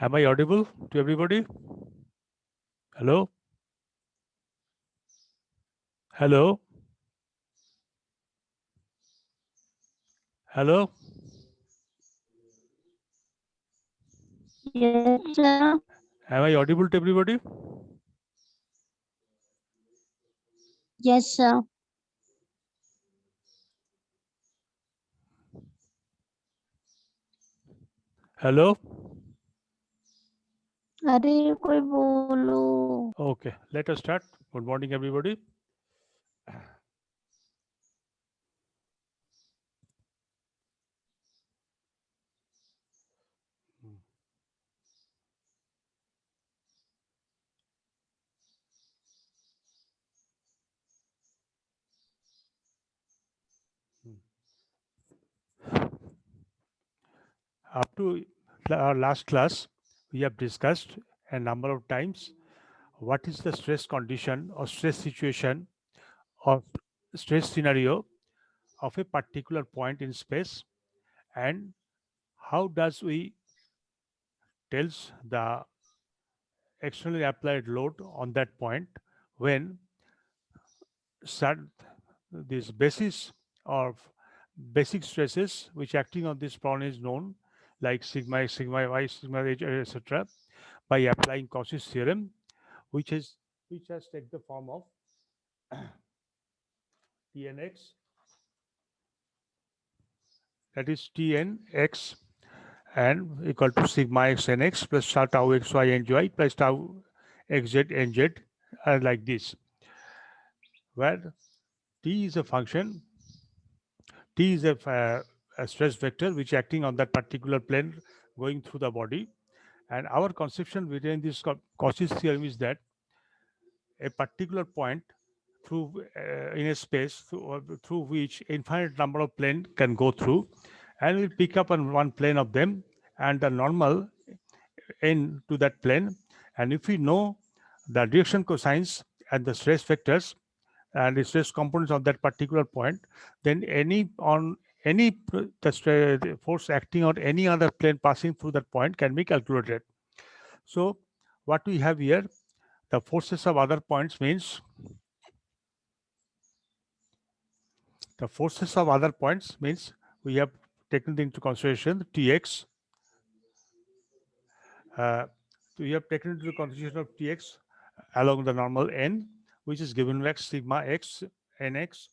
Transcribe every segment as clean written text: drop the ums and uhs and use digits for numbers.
Am I audible to everybody? Hello? Hello? Hello? Yes, sir. Am I audible to everybody? Yes, sir. Hello? अरे कोई बोलो. Okay, let us start. Good morning, everybody. Up to our last class, we have discussed a number of times what is the stress condition or stress situation or stress scenario of a particular point in space, and how does we tells the externally applied load on that point when sud- this basis of basic stresses which acting on this point is known like sigma x, sigma y, sigma h, etc. by applying Cauchy's theorem, which is which has taken the form of Tnx, that is Tnx and equal to sigma x nx plus tau x y and y plus tau xz nz, like this, where t is a function, t is a stress vector which acting on that particular plane going through the body. And our conception within this Cauchy's theorem is that a particular point through in a space through which infinite number of plane can go through, and we pick up on one plane of them and the normal in to that plane. And if we know the direction cosines and the stress vectors and the stress components of that particular point, then the force acting on any other plane passing through that point can be calculated. So what we have here, the forces of other points means we have taken into consideration tx. Uh, we have taken into consideration of tx along the normal n, which is given like sigma x nx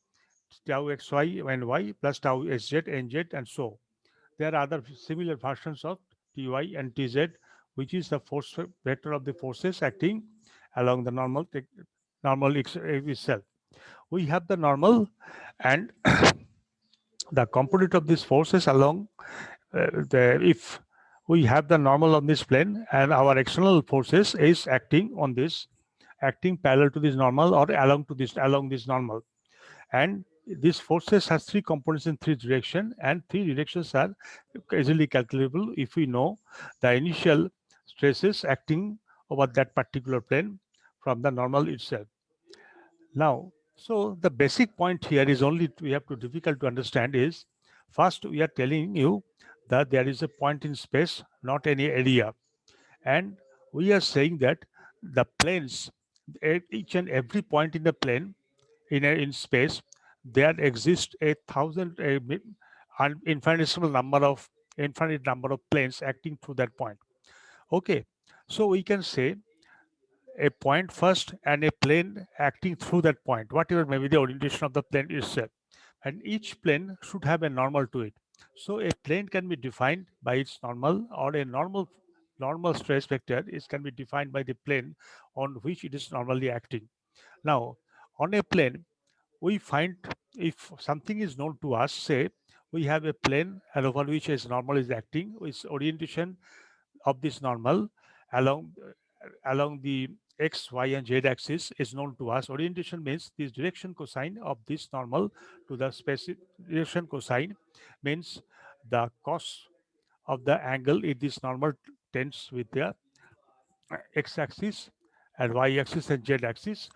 tau xy and y plus tau sz nz and so. There are other similar versions of ty and tz, which is the force vector of the forces acting along the normal itself. We have the normal, and the component of these forces along if we have the normal on this plane and our external forces is acting on this, acting parallel to this normal or along this normal, and these forces has three components in three direction, and three directions are easily calculable if we know the initial stresses acting over that particular plane from the normal itself. Now, so the basic point here is only we have to difficult to understand is, first we are telling you that there is a point in space, not any area, and we are saying that the planes, each and every point in the plane in space, there exist an infinite number of planes acting through that point. Okay, so we can say a point first and a plane acting through that point, whatever may be the orientation of the plane itself. And each plane should have a normal to it. So a plane can be defined by its normal, or a normal stress vector is can be defined by the plane on which it is normally acting. Now, on a plane, we find if something is known to us, say we have a plane and over which is normal is acting, with orientation of this normal along along the x, y, and z axis is known to us. Orientation means this direction cosine of this normal to the specific direction cosine means the cos of the angle in this normal tends with the x-axis and y-axis and z-axis.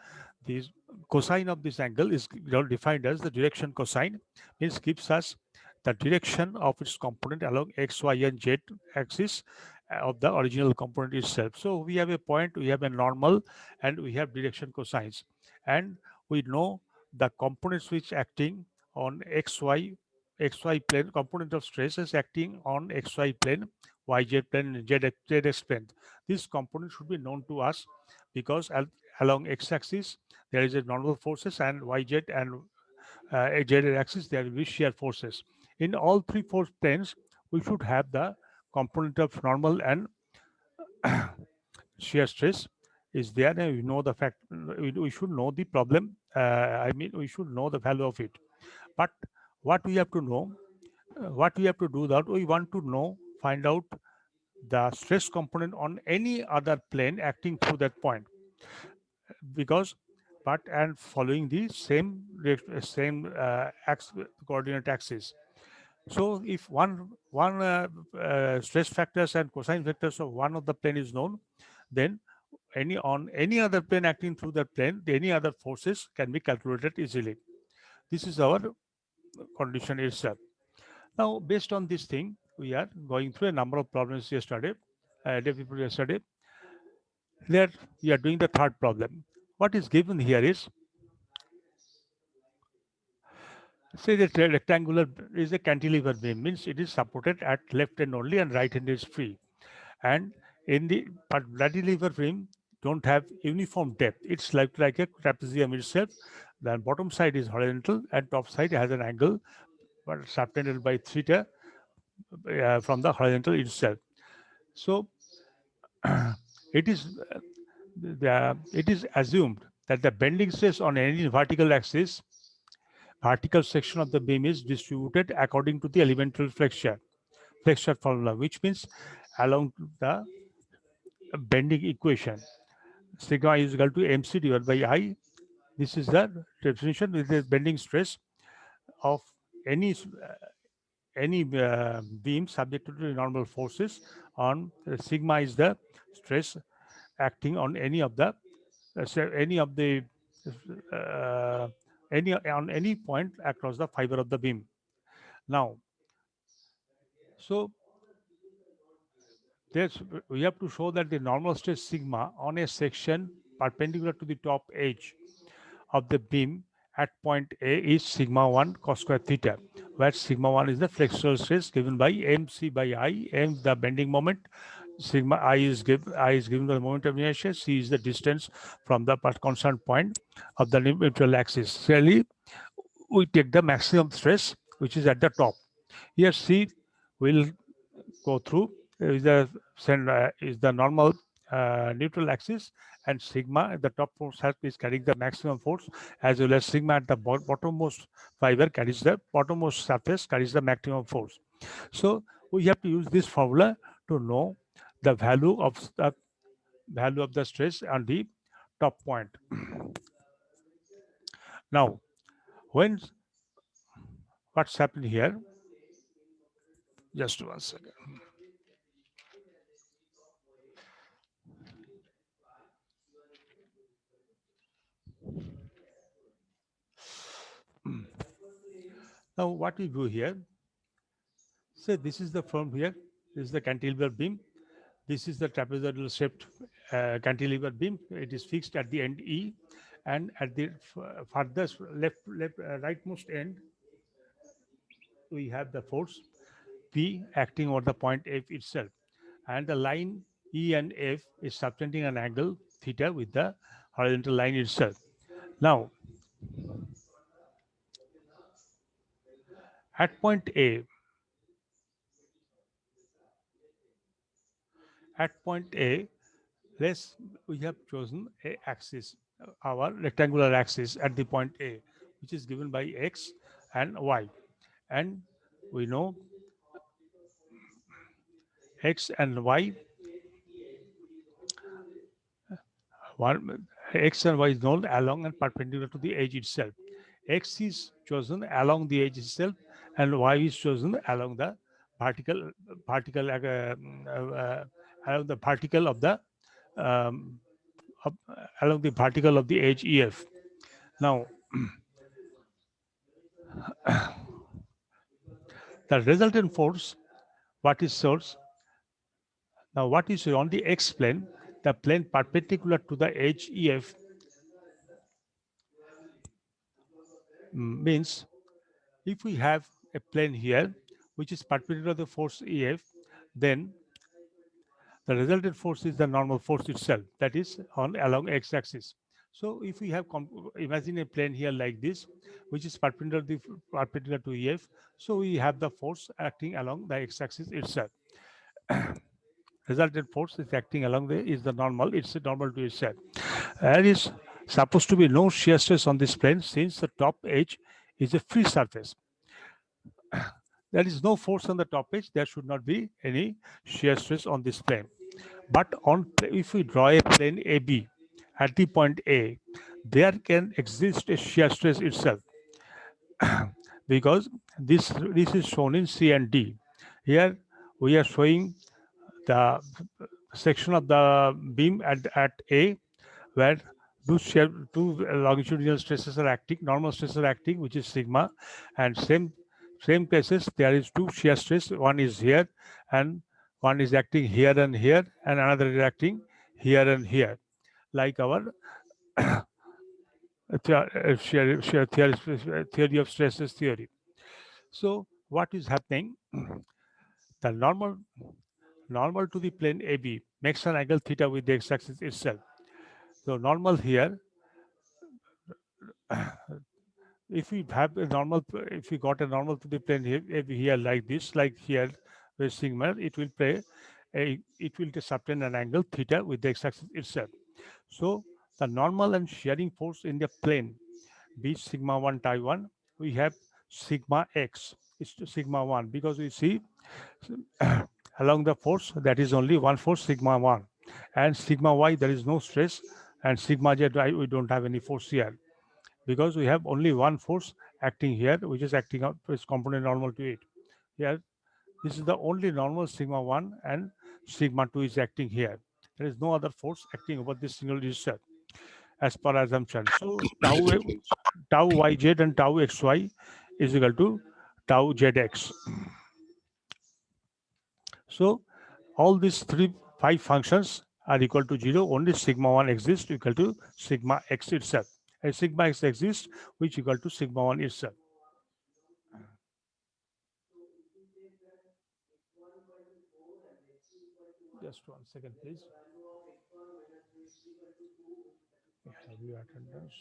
The cosine of this angle is defined as the direction cosine, means gives us the direction of its component along x, y, and z axis, of the original component itself. So we have a point, we have a normal, and we have direction cosines, and we know the components which acting on xy plane, component of stress is acting on xy plane, yz plane, and zx plane. This component should be known to us because along x-axis there is a normal forces, and yz and z axis there will be shear forces. In all three force planes, we should have the component of normal and shear stress is there, and we know the fact. We should know the problem. I mean, we should know the value of it. But what we have to know, what we have to do that we want to know, find out the stress component on any other plane acting through that point, because but and following the same coordinate axis. So if one stress factors and cosine vectors of one of the plane is known, then any other plane acting through that plane, any other forces can be calculated easily. This is our condition itself. Now, based on this thing, we are going through a number of problems yesterday, day before yesterday. There, we are doing the third problem. What is given here is, say that rectangular is a cantilever beam, means it is supported at left end only and right hand is free. And in the but cantilever beam don't have uniform depth. It's like a trapezium itself. The bottom side is horizontal and top side has an angle, but subtended by theta from the horizontal itself. So it is it is assumed that the bending stress on any vertical section of the beam is distributed according to the elemental flexure formula, which means along the bending equation, sigma is equal to mc divided by I. This is the definition with the bending stress of any beam subjected to normal forces on sigma is the stress acting on any of the any of the uh, any on any point across the fiber of the beam. Now, so there's we have to show that the normal stress sigma on a section perpendicular to the top edge of the beam at point A is sigma 1 cos square theta, where sigma 1 is the flexural stress given by mc by I, m the bending moment, sigma I is given by the moment of inertia, c is the distance from the concerned point of the neutral axis. Really, we take the maximum stress which is at the top. Here c will go through is the normal neutral axis, and sigma at the top force is carrying the maximum force, as well as sigma at the bottommost fiber carries the bottommost surface carries the maximum force. So we have to use this formula to know the value of the stress on the top point. Now, when what's happened here? Just 1 second. Now, what we do here? So this is the form here. This is the cantilever beam. This is the trapezoidal shaped cantilever beam. It is fixed at the end E, and at the farthest rightmost end, we have the force P acting over the point F itself, and the line E and F is subtending an angle theta with the horizontal line itself. Now, at point A, at point A, let's we have chosen a axis, our rectangular axis at the point A, which is given by x and y, and we know x and y, one x and y is known along and perpendicular to the edge itself. X is chosen along the edge itself, and y is chosen along the vertical vertical along the vertical of the um, along the vertical of the edge EF. Now, the resultant force, what is source? Now, what is on the x plane? The plane perpendicular to the edge EF means if we have a plane here which is perpendicular to the force EF, then the resultant force is the normal force itself, that is on along x-axis. So if we have imagine a plane here like this, which is perpendicular to EF, so we have the force acting along the x-axis itself. Resultant force is acting along the is the normal. It's normal to itself. There is supposed to be no shear stress on this plane since the top edge is a free surface. There is no force on the top edge. There should not be any shear stress on this plane. But on if we draw a plane AB at the point A, there can exist a shear stress itself because this is shown in C and D. Here we are showing the section of the beam at A where two longitudinal stresses are acting, normal stresses are acting, which is sigma, and same cases there is two shear stress. One is here, and one is acting here, and another is acting here and here, like our theory of stresses theory. So what is happening? The normal to the plane AB makes an angle theta with the x-axis itself. So normal here, if we have a normal, if we got a normal to the plane here like this, like here with sigma, it will subtend an angle theta with the x-axis itself. So the normal and shearing force in the plane, be sigma 1 tie 1, we have sigma x is to sigma 1 because we see along the force that is only one force sigma 1, and sigma y there is no stress, and sigma z we don't have any force here because we have only one force acting here, which is acting out its component normal to it. Here, this is the only normal sigma 1 and sigma 2 is acting here. There is no other force acting over this single register as per assumption. So tau yz and tau xy is equal to tau zx. So all these five functions are equal to 0. Only sigma 1 exists equal to sigma x itself. And sigma x exists which equal to sigma 1 itself. Just 1 second, please. Have your attendance.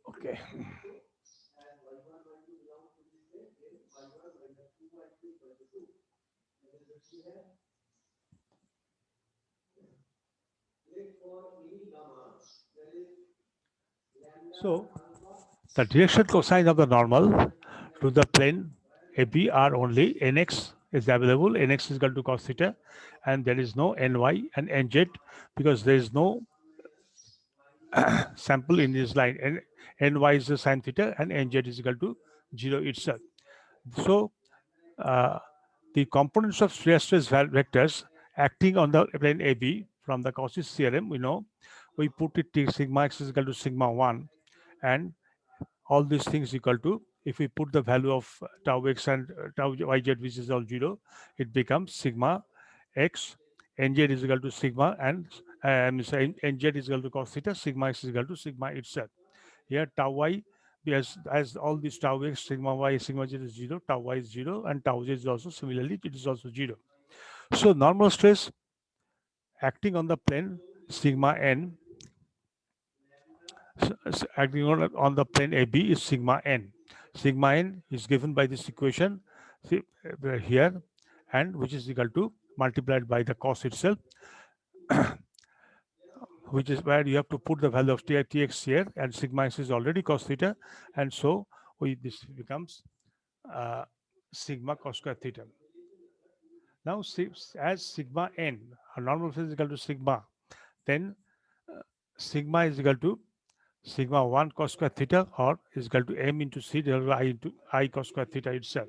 Okay. So the direction cosine of the normal to the plane AB are only nx is available. Nx is equal to cos theta, and there is no ny and nz because there is no sample in this line. Ny is the sine theta, and nz is equal to 0 itself. So uh, the components of shear stress vectors acting on the plane AB from the Cauchy's theorem, we know we put it to sigma x is equal to sigma 1, and all these things equal to, if we put the value of tau x and tau yz, which is all 0, it becomes sigma x, nz is equal to sigma, and nz is equal to cos theta, sigma x is equal to sigma itself. Here tau y, as all these tau x, sigma y, sigma z is 0, tau y is 0, and tau z is also similarly, it is also 0. So normal stress acting on the plane sigma n, acting on the plane AB is sigma n. Sigma n is given by this equation here, and which is equal to multiplied by the cos itself. which is where you have to put the value of tx here, and sigma x is already cos theta, and so this becomes uh, sigma cos square theta. Now, as sigma n, a normal phase is equal to sigma, then uh, sigma is equal to sigma 1 cos square theta, or is equal to m into c divided by I into I cos square theta itself.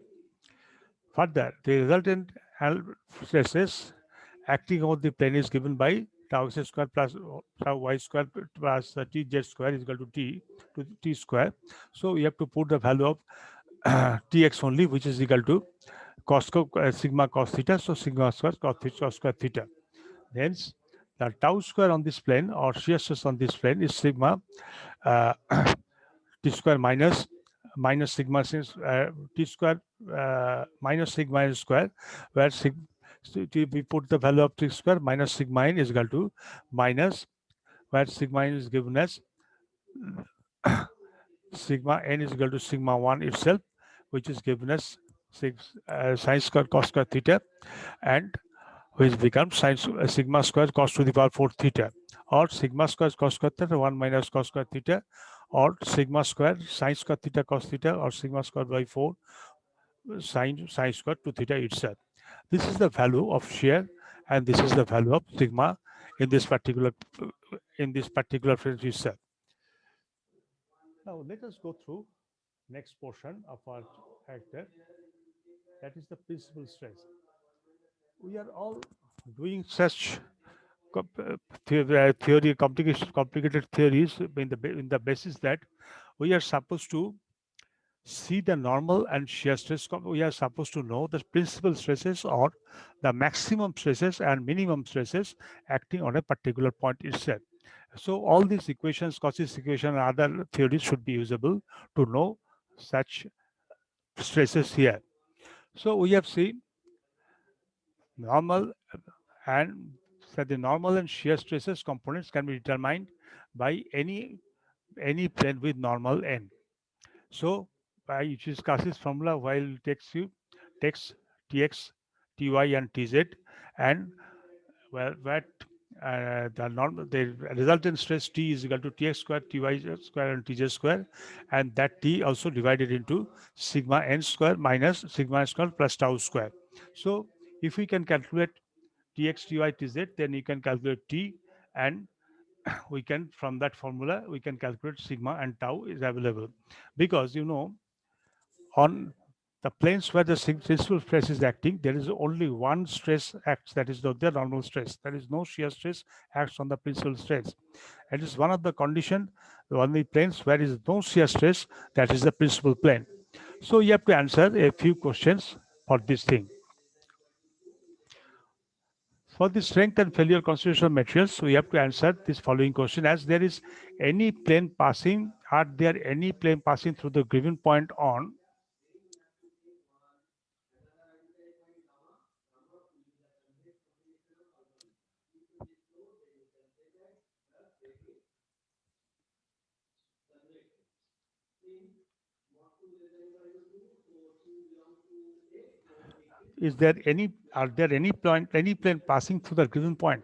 Further, the resultant stresses acting on the plane is given by tau x square plus tau y square plus tz square is equal to t square. So we have to put the value of tx only, which is equal to sigma cos theta. So sigma square cos square theta. Hence, the tau square on this plane, or shear stress on this plane, is sigma uh, t square minus sigma since t square minus sigma n square, where we put the value of t square minus sigma n is equal to minus, where sigma n is given as sigma n is equal to sigma 1 itself, which is given as sine square cos square theta, and which becomes sigma square cos to the power 4 theta, or sigma square cos square theta 1 minus cos square theta, or sigma square sine square theta cos theta, or sigma square by 4 sine square to theta itself. This is the value of shear, and this is the value of sigma in this particular phase itself. Now let us go through next portion of our factor, that is the principal stress. We are all doing such complicated theories in the basis that we are supposed to see the normal and shear stress. We are supposed to know the principal stresses or the maximum stresses and minimum stresses acting on a particular point itself. So all these equations, Cauchy's equation and other theories should be usable to know such stresses here. So we have seen normal and so the normal and shear stresses components can be determined by any plane with normal n. So by use Cauchy's formula, while takes tx, ty, and tz, and where the resultant stress T is equal to Tx square, Ty square, and Tj square, and that T also divided into sigma n square minus sigma n square plus tau square. So if we can calculate Tx, Ty, Tz, then you can calculate T, and we can, from that formula, we can calculate sigma and tau is available, because on the planes where the principal stress is acting, there is only one stress acts, that is the normal stress. There is no shear stress acts on the principal stress. It is one of the condition on the planes where is no shear stress, that is the principal plane. So you have to answer a few questions for this thing. For the strength and failure constitution of materials, we have to answer this following question: as there is any plane passing, are there any plane passing through the given point on is there any are there any plane passing through the given point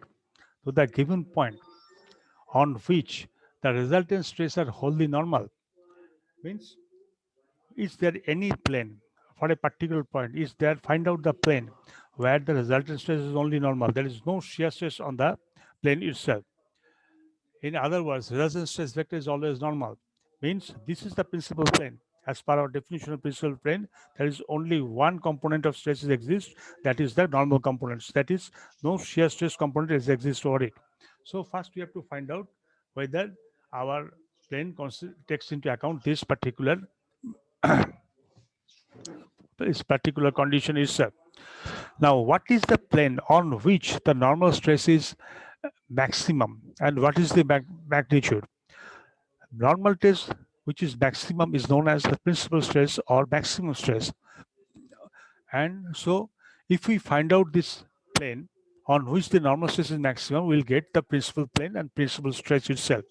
on which the resultant stress are wholly normal? Means, is there any plane for a particular point? Is there, find out the plane where the resultant stress is only normal, there is no shear stress on the plane itself. In other words, resultant stress vector is always normal. Means this is the principal plane. As per our definition of principal plane, there is only one component of stresses exists, that is the normal components. That is, no shear stress component exists over it. So first we have to find out whether our plane takes into account this particular condition itself. Now, what is the plane on which the normal stress is maximum, and what is the magnitude? Normal test, which is maximum, is known as the principal stress or maximum stress. And so if we find out this plane on which the normal stress is maximum, we'll get the principal plane and principal stress itself.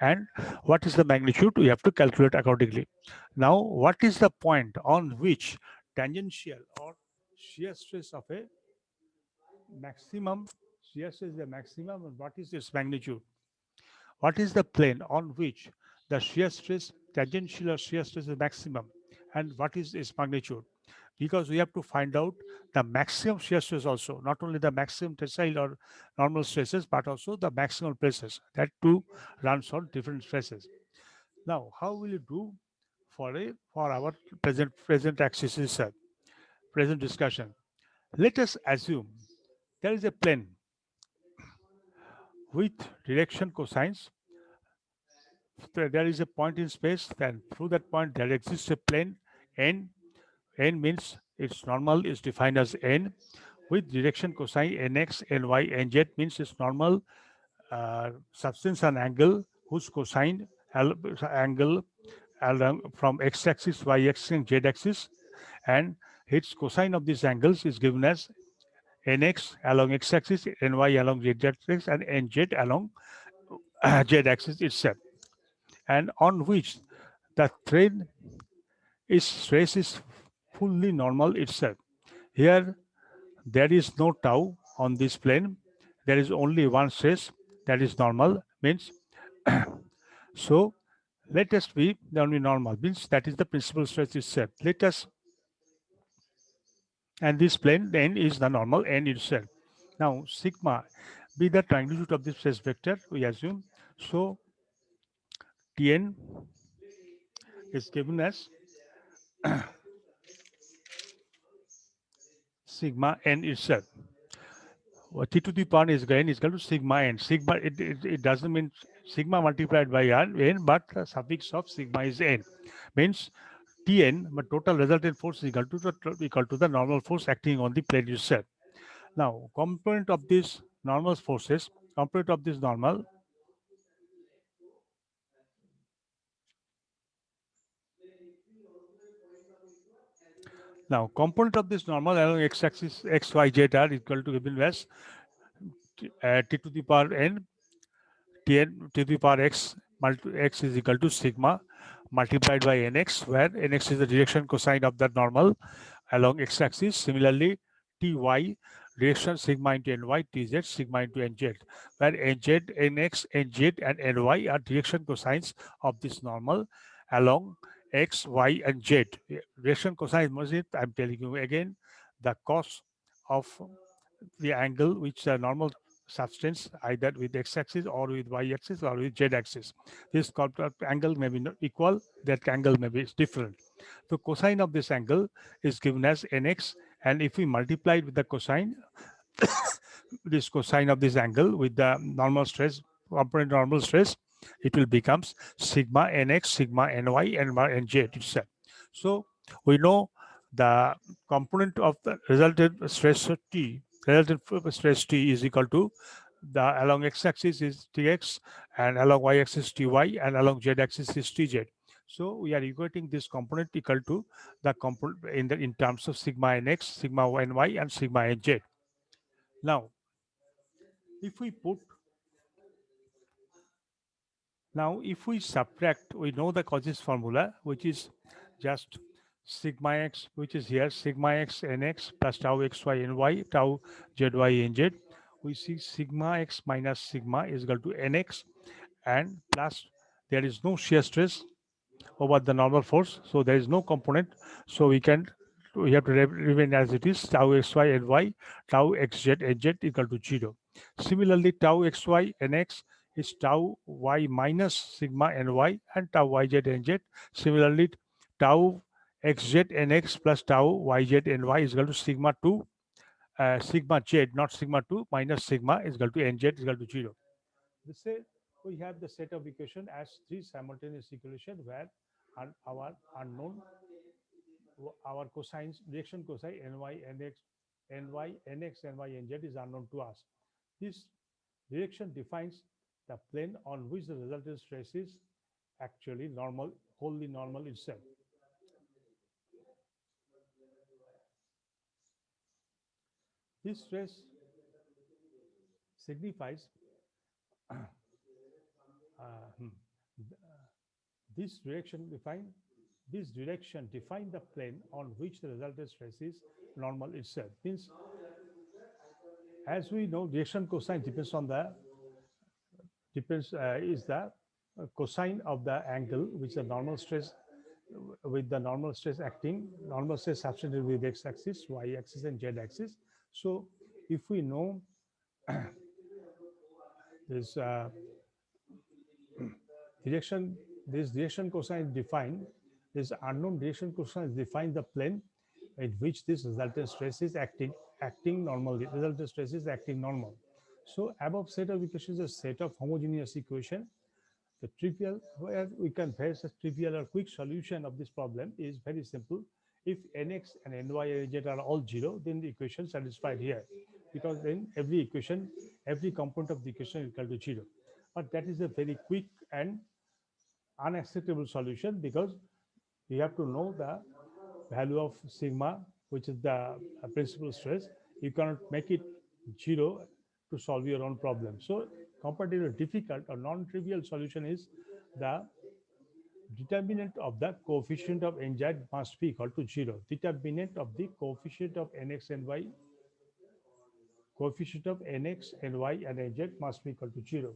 And what is the magnitude? We have to calculate accordingly. Now, what is the point on which tangential or shear stress of a maximum, shear stress is the maximum, and what is its magnitude? What is the plane on which the shear stress, tangential or shear stress is maximum, and what is its magnitude? Because we have to find out the maximum shear stress also, not only the maximum tensile or normal stresses, but also the maximum stresses. That too runs on different stresses. Now, how will you do for our present axis research, present discussion? Let us assume there is a plane with direction cosines. There is a point in space, and through that point there exists a plane n. N means its normal is defined as n with direction cosine nx, ny, nz means its normal substance and angle whose cosine angle along from x-axis, y-axis, and z-axis, and its cosine of these angles is given as nx along x-axis, ny along z-axis, and nz along z-axis itself, and on which the thread is stress is fully normal itself. Here there is no tau on this plane. There is only one stress that is normal. Means so let us be the only normal means that is the principal stress itself. Let us and this plane n is the normal n itself. Now sigma be the magnitude of this stress vector we assume. So Tn is given as sigma n itself. T to the power is n is equal to sigma n. Sigma it doesn't mean sigma multiplied by r n, but the suffix of sigma is n. Means Tn, but total resultant force is equal to the normal force acting on the plane itself. Now, component of these normal forces, component of this normal. Now, component of this normal along x-axis x, y, z are equal to given as t to the power n Tn to the power x x is equal to sigma multiplied by nx, where nx is the direction cosine of the normal along x-axis. Similarly, ty direction sigma into ny, tz sigma into nz, where nz, nx, nz, and ny are direction cosines of this normal along x, y, and z. Direction cosine means I'm telling you again, the cos of the angle which the normal substance either with x-axis or with y-axis or with z-axis. This angle may be not equal, that angle may be different. The cosine of this angle is given as nx, and if we multiply it with the cosine, this cosine of this angle with the normal stress, component normal stress, it will becomes sigma nx, sigma ny, and nz itself. So we know the component of the resultant stress T, resultant stress T is equal to the along x-axis is Tx, and along y-axis Ty, and along z-axis is Tz. So we are equating this component equal to the component in terms of sigma nx, sigma ny, and sigma nz. Now, if we put now if we subtract, we know the causes formula, which is just sigma x, which is here sigma x nx plus tau xy ny tau zy nz. We see sigma x minus sigma is equal to nx, and plus there is no shear stress over the normal force, so there is no component, so we have to remain as it is tau xy and y tau xz nz equal to 0. Similarly, tau xy nx is tau y minus sigma ny and tau yz nz. Similarly, tau xz nx plus tau yz ny is equal to sigma 2 sigma z, not sigma 2 minus sigma is equal to nz is equal to 0. This say we have the set of equation as three simultaneous equation where our unknown, our cosines, reaction cosine ny, nx, ny, nz is unknown to us. This direction defines the plane on which the resultant stress is actually normal, wholly normal itself. This stress signifies uh, hmm, this direction define the plane on which the resultant stress is normal itself. Means, as we know, reaction cosine depends on the depends is the cosine of the angle, which is the normal stress with the normal stress subtended with x-axis, y-axis, and z-axis. So if we know this direction, this direction cosine is defined, this unknown direction cosine is defined the plane in which this resultant stress is acting normally. Resultant stress is acting normal. So above set of equations is a set of homogeneous equation. The trivial, where we can face a trivial or quick solution of this problem is very simple. If nx and ny and z are all zero, then the equation satisfied here, because then every equation, every component of the equation is equal to zero. But that is a very quick and unacceptable solution, because you have to know the value of sigma, which is the principal stress. You cannot make it zero to solve your own problem. So comparatively difficult or non-trivial solution is the determinant of the coefficient of nz must be equal to zero. Determinant of the coefficient of nx and y, coefficient of nx and y and nz must be equal to zero.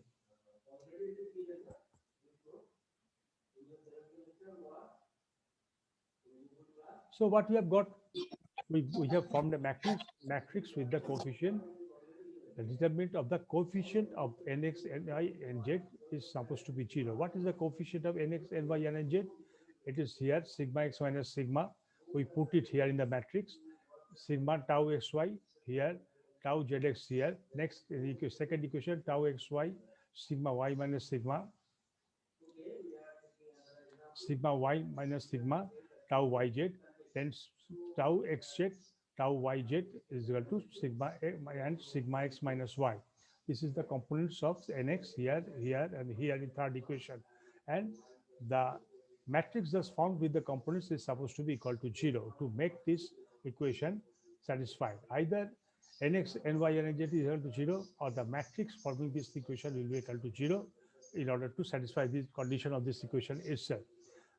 So what we have got, we have formed a matrix with the coefficient. The determinant of the coefficient of nx, ny, and z is supposed to be zero. What is the coefficient of nx, ny, and z? It is here sigma x minus sigma. We put it here in the matrix. Sigma tau xy here, tau zx here. Next, second equation, tau xy, sigma y minus sigma, sigma y minus sigma, tau yz, then tau xz, tau yz is equal to sigma and sigma x minus y. This is the components of nx here, here, and here in third equation. And the matrix thus formed with the components is supposed to be equal to zero to make this equation satisfied. Either nx, ny, and nz is equal to zero, or the matrix forming this equation will be equal to zero in order to satisfy this condition of this equation itself.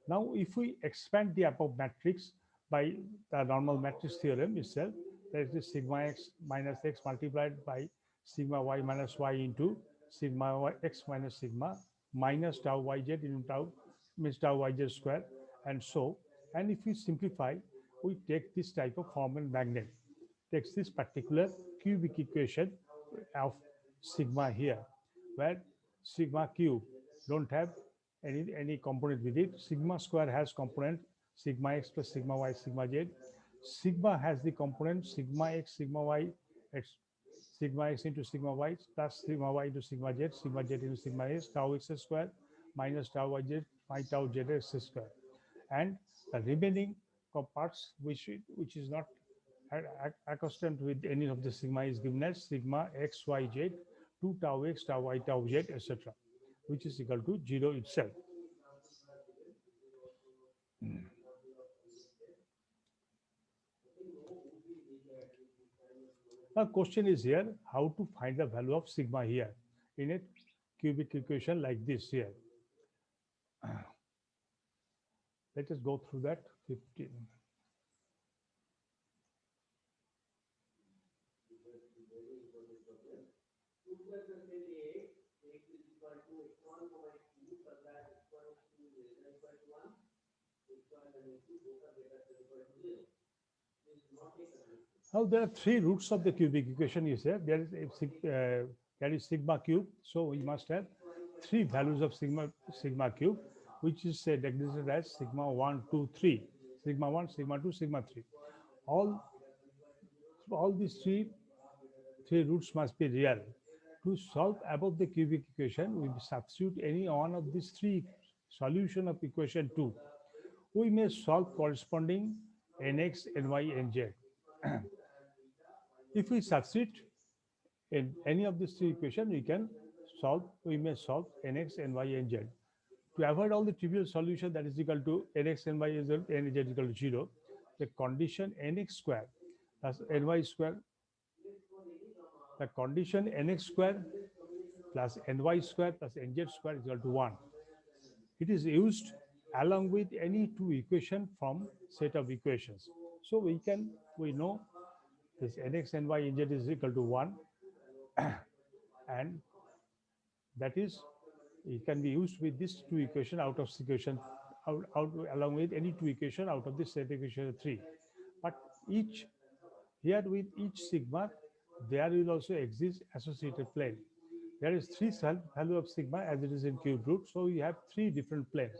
Now, if we expand the above matrix by the normal matrix theorem itself, that is sigma x minus x multiplied by sigma y minus y into sigma y, x minus sigma minus tau yz into tau means tau yz square, and so. And if we simplify, we take this type of Forman magnet, takes this particular cubic equation of sigma here, where sigma cube don't have any component with it. Sigma square has component sigma x plus sigma y sigma z. Sigma has the component sigma x sigma y x, sigma x into sigma y plus sigma y into sigma z into sigma s, tau x square minus tau yz by tau zx square. And the remaining parts which is not accustomed with any of the sigma is given as sigma x y z 2 tau x tau y tau z etc., which is equal to 0 itself. Now question is here, how to find the value of sigma here in a cubic equation like this here. Let us go through that. 15. Now there are three roots of the cubic equation. You say there is sigma cube, so we must have three values of sigma cube, which is designated as sigma 1, 2, 3, sigma 1, sigma 2, sigma 3. All these three roots must be real. To solve above the cubic equation, we substitute any one of these three solution of equation 2. We may solve corresponding nx, ny, and z. If we substitute in any of these three equations, we may solve nx, ny, and z. To avoid all the trivial solution that is equal to nx, ny, and z equal to 0, the condition nx square plus ny square, the condition nx square plus ny square plus nz square is equal to 1. It is used along with any two equation from set of equations. So we know this nx, ny, and z is equal to 1, and that is it can be used with this two equation out of equation out along with any two equation out of this set equation 3. But each here with each sigma there will also exist associated plane. There is three value of sigma as it is in cube root, so you have three different planes.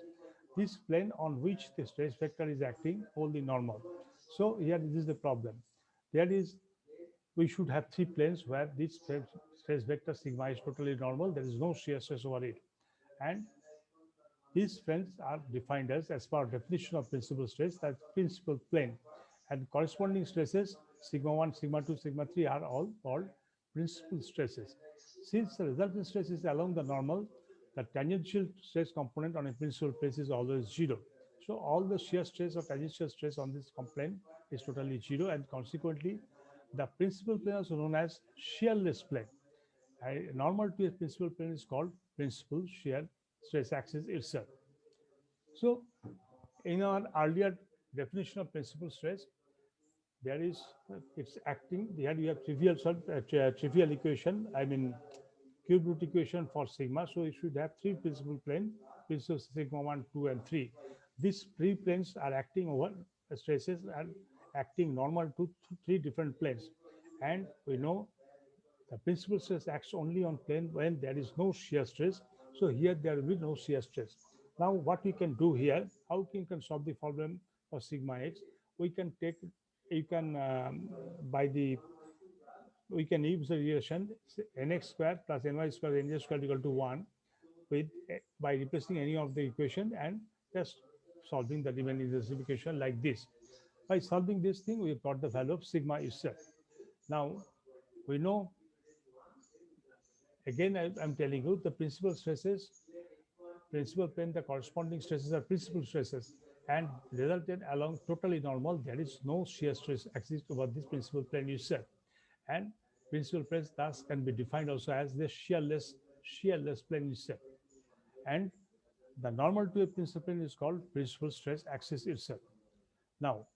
This plane on which the stress vector is acting only normal. So here this is the problem. There is we should have three planes where this stress vector sigma is totally normal. There is no shear stress over it, and these planes are defined as per definition of principal stress, that principal plane, and corresponding stresses sigma 1, sigma 2, sigma 3 are all called principal stresses. Since the resultant stress is along the normal, the tangential stress component on a principal plane is always zero. So all the shear stress or tangential stress on this plane is totally zero, and consequently, the principal plane is known as shearless plane. A normal to a principal plane is called principal shear stress axis itself. So, in our earlier definition of principal stress, there is it's acting. Here you have trivial equation. I mean, cube root equation for sigma. So you should have three principal plane, principal sigma 1, 2, and 3. These three planes are acting over stresses and acting normal to three different planes. And we know the principal stress acts only on plane when there is no shear stress. So here there will be no shear stress. Now what we can do here, how we can solve the problem for sigma x? We can take, you can by the we can use the relation nx square plus ny square nj square equal to 1 with by replacing any of the equation and just solving the remaining equation like this. By solving this thing, we have got the value of sigma itself. Now we know again I'm telling you the principal stresses, principal plane, the corresponding stresses are principal stresses, and resulted along totally normal. There is no shear stress exists over this principal plane itself, and principal plane thus can be defined also as the shearless plane itself, and the normal to a principal plane is called principal stress axis itself. Now,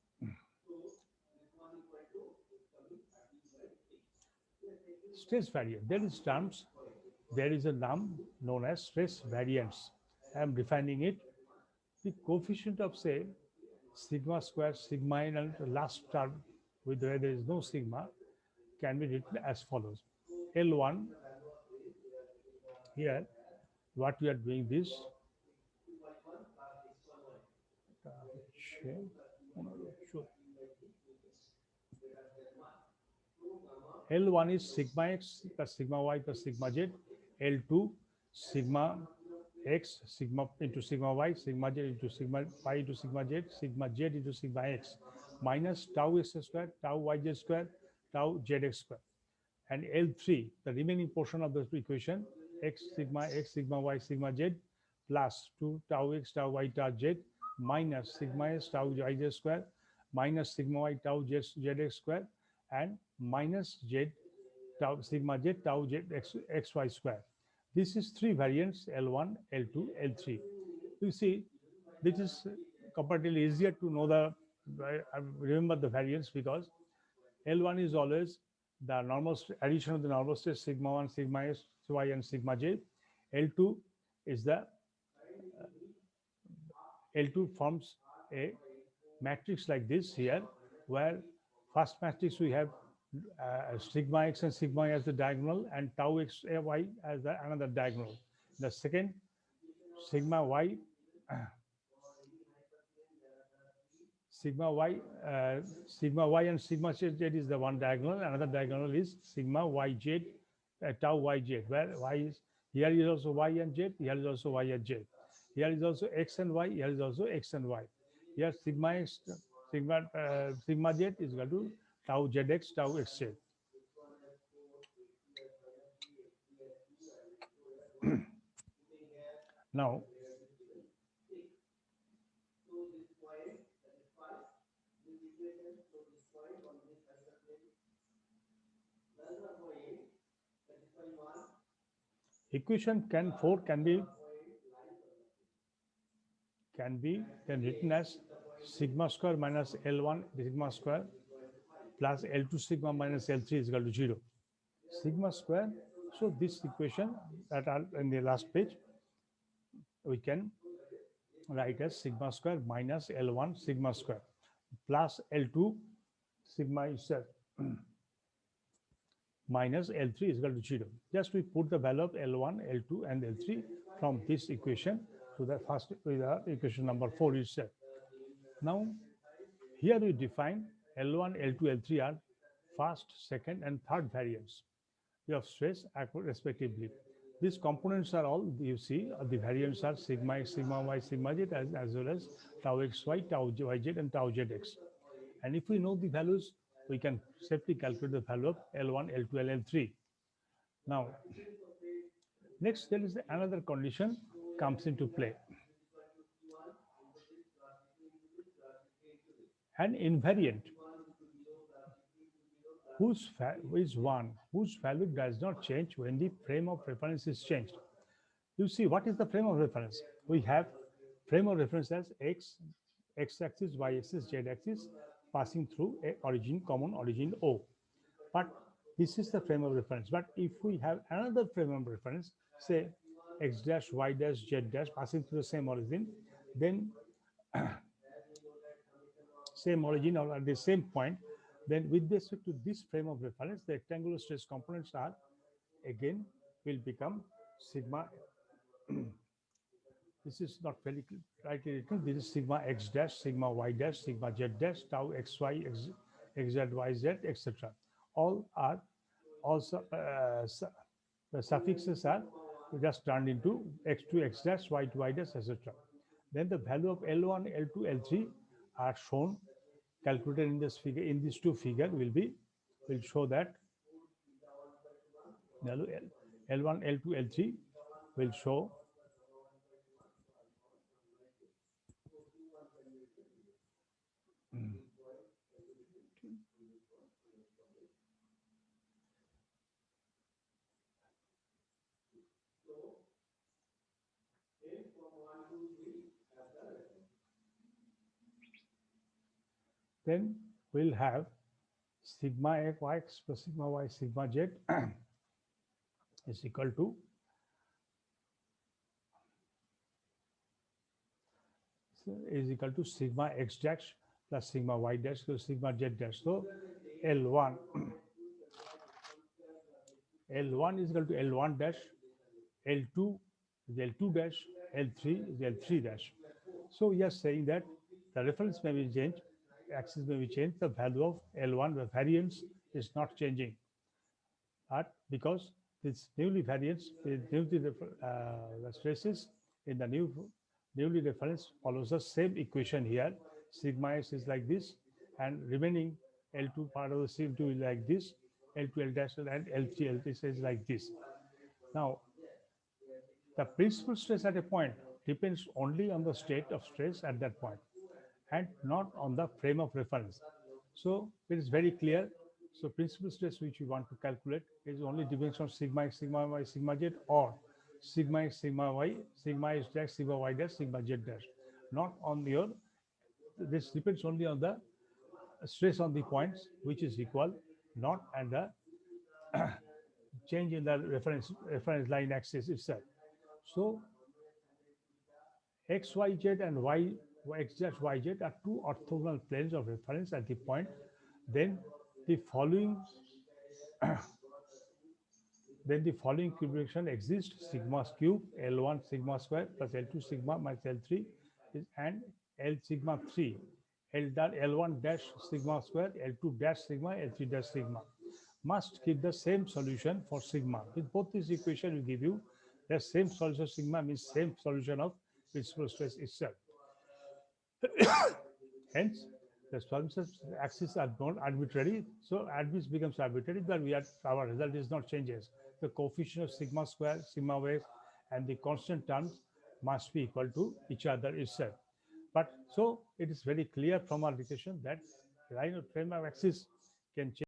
stress variant. There is a term known as stress variance. I am defining it. The coefficient of say sigma square, sigma n, and the last term with where there is no sigma can be written as follows. L1 here, what we are doing this. L1 is sigma x plus sigma y plus sigma z. L2 sigma x sigma into sigma y, sigma z into sigma y into sigma z into sigma x minus tau x square, tau yz square, tau zx square. And L3, the remaining portion of the equation, x, sigma y, sigma z plus 2 tau x, tau y, tau z minus sigma s, tau yz square minus sigma y, tau zx square and minus z tau sigma z tau z xy square. This is three variants L1, L2, L3. You see, this is comparatively easier to know the remember the variants because L1 is always the normal addition of the normal stress sigma 1, sigma s, y, and sigma j. L2 is the L2 forms a matrix like this here, where first matrix we have sigma x and sigma y as the diagonal and tau x y as the another diagonal. The second sigma y sigma y and sigma z is the one diagonal. Another diagonal is sigma y z, tau y z, where y is here is also y and z. Here is also y and z. Here is also x and y. Here is also x and y. Here sigma x, sigma z is equal to tau zx, tau xz. Now, equation can 4 can be then written as sigma square minus L1 sigma square plus L2 sigma minus L3 is equal to 0. Sigma square, so this equation that are in the last page, we can write as sigma square minus L1 sigma square plus L2 sigma itself minus L3 is equal to 0. Just we put the value of L1, L2, and L3 from this equation to the first with the equation number 4 itself. Now, here we define L1, L2, L3 are first, second, and third variants of stress respectively. These components are all you see. The variants are sigma x, sigma y, sigma z, as well as tau xy, tau yz, and tau zx. And if we know the values, we can safely calculate the value of L1, L2, and L3. Now, next there is another condition comes into play. An invariant whose value does not change when the frame of reference is changed. You see, what is the frame of reference? We have frame of reference as x-axis, y-axis, z-axis, passing through a common origin O. But this is the frame of reference. But if we have another frame of reference, say x dash, y dash, z dash, passing through the same origin, then same origin or at the same point, then with respect to this frame of reference, the rectangular stress components are again will become sigma. This is not very rightly written. This is sigma x dash, sigma y dash, sigma z dash, tau xy, xz, yz, etc. All are also the suffixes are just turned into x2, x dash, y2, y dash, etc. Then the value of L1, L2, L3 are shown calculated in this figure. In these two figures will show that value L1, L2, L3 will show then we'll have sigma x plus sigma y sigma z is equal to sigma x dash plus sigma y dash plus sigma z dash. So L1 L1 is equal to L1 dash, L2 is L2 dash, L3 is L3 dash. So we are saying that the reference may be changed, axis may be changed, the value of L1, the variance is not changing. But because this newly variance, the stresses in the newly reference follows the same equation here. Sigma s is like this, and remaining L2 part of the C2 is like this, L2 L dash and L3 L3 is like this. Now, the principal stress at a point depends only on the state of stress at that point and not on the frame of reference. So it is very clear. So principal stress which you want to calculate is only depends on sigma x, sigma y, sigma z, or sigma x, sigma y, sigma x dash, sigma y dash, sigma z dash. Not on your, this depends only on the stress on the points which is equal, not and the change in the reference line axis itself. So x, y, z and x dash, y, z are two orthogonal planes of reference at the point. Then the following configuration exists: sigma cube L1 sigma square plus L2 sigma minus L3 is and L sigma 3 L1 dash sigma square L2 dash sigma L3 dash sigma must give the same solution for sigma. With both these equations will give you the same solution. Sigma means same solution of principal stress itself. Hence, the solution axes are not arbitrary. So axis becomes arbitrary, but our result is not changes. The coefficient of sigma square, sigma wave, and the constant terms must be equal to each other itself. But so it is very clear from our equation that line of frame of axis can change.